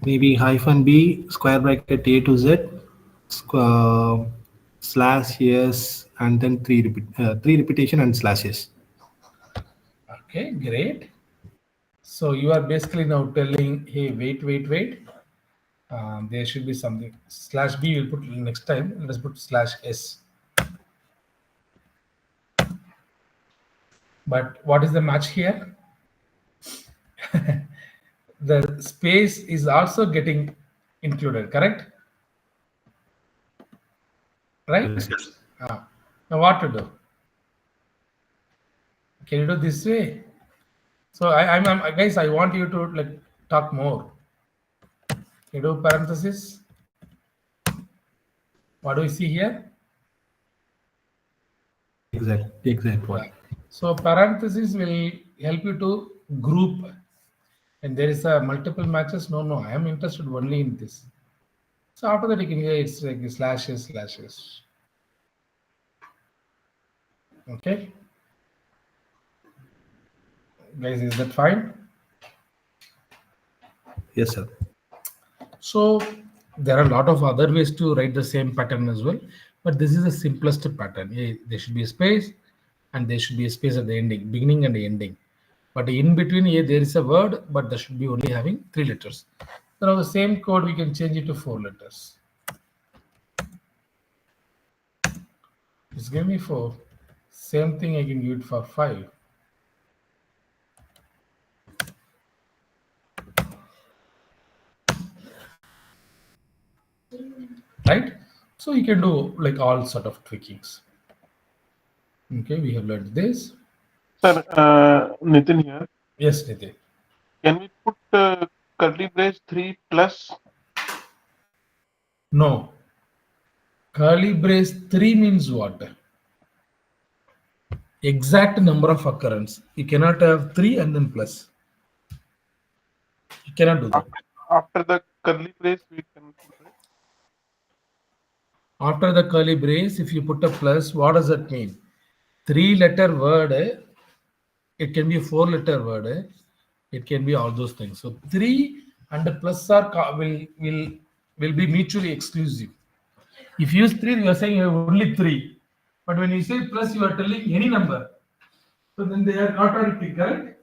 maybe hyphen b square bracket a to z slash yes and then three repetition and slashes. Okay, great. So you are basically now telling, hey, wait. There should be something. Slash B we'll put next time. Let's put slash S. But what is the match here? The space is also getting included, correct? Right? Yes, yes. Now what to do? Can you do this way? So guys, I want you to like talk more. You do parenthesis. What do we see here? The exact Yeah. one. So parenthesis will help you to group. And there is a multiple matches. No, I am interested only in this. So after that, you can hear it's like slashes. Okay, guys, is that fine? Yes, sir. So there are a lot of other ways to write the same pattern as well, but this is the simplest pattern. There should be a space, and there should be a space at the ending, beginning and the ending. But in between, there is a word, but there should be only having 3 letters. Now the same code we can change it to 4 letters. Just give me 4. Same thing I can give it for 5. Right? So you can do like all sort of tweakings. Okay, we have learned this. Sir, Nitin here. Yes, Nitin. Can we put curly brace 3 plus? No. Curly brace 3 means what? Exact number of occurrence. You cannot have 3 and then plus. You cannot do that. After the curly brace, we can put it. After the curly brace, if you put a plus, what does that mean? 3-letter word, it can be a 4-letter word, it can be all those things. So 3 and the plus will be mutually exclusive. If you use 3, you are saying you have only 3. But when you say plus, you are telling any number. So then they are not automatically correct.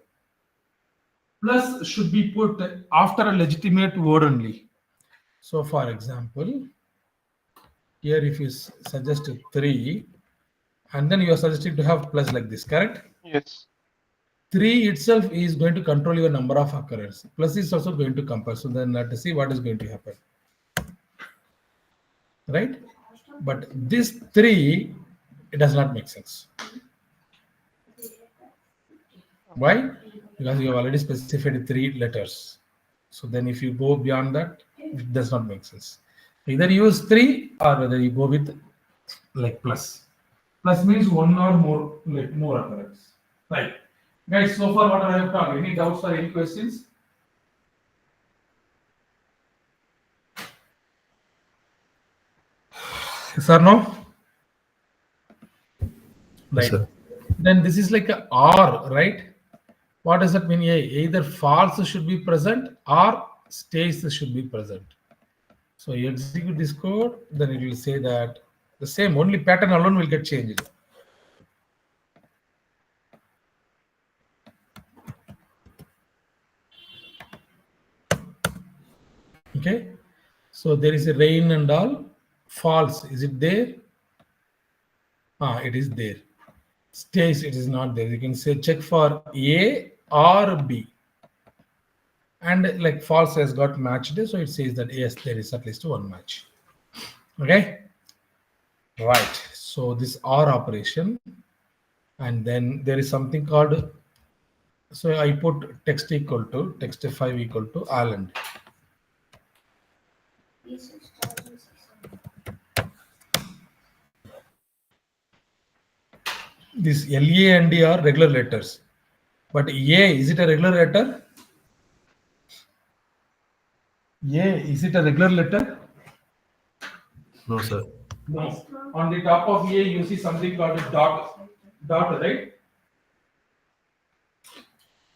Plus should be put after a legitimate word only. So for example, here if you suggest 3, and then you are suggesting to have plus like this, correct? Yes. 3 itself is going to control your number of occurrence. Plus is also going to compare. So then let us see what is going to happen. Right? But this 3, it does not make sense. Why? Because you have already specified 3 letters. So then if you go beyond that, it does not make sense. Either use 3 or whether you go with like plus. Plus means 1 or more, like more occurrence. Right. Guys, so far what I have talked, any doubts or any questions? Yes or no? Right. Yes, sir. Then this is like a or, right? What does that mean? Either false should be present or stays should be present. So you execute this code, then it will say that the same, only pattern alone will get changed. Okay. So there is a rain and all. False. Is it there? It is there. Stays, it is not there. You can say check for A or B. And like false has got matched, so it says that yes, there is at least one match. Okay. Right. So this OR operation, and then there is something called, so I put text equal to text 5 equal to Alan. This LA and D are regular letters, but A, is it a regular letter? A, is it a regular letter? No, sir. No. On the top of A, you see something called a dot, right?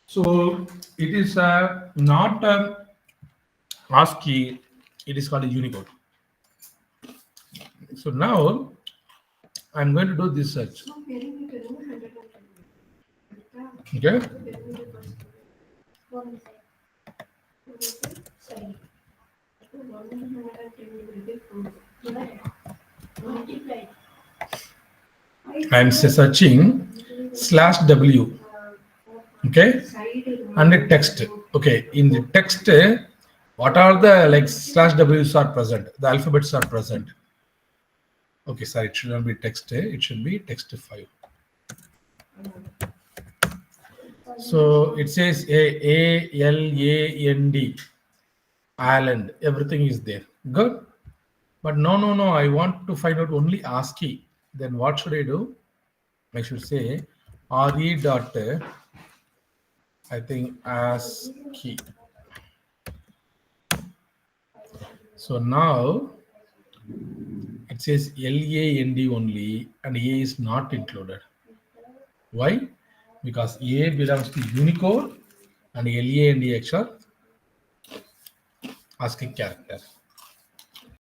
So it is not ASCII, it is called a Unicode. So now I'm going to do this search. Okay. I'm searching /W. Okay, and the text. Okay, in the text, what are the like /W's are present? The alphabets are present. Okay, sorry, it should not be text. It should be text 5. So it says ALAND, Island. Everything is there. Good. But no. I want to find out only ASCII. Then what should I do? I should say RE dot, I think, ASCII. So now it says LAND only, and A is not included. Why? Because A belongs to Unicode and LAND are ASCII character.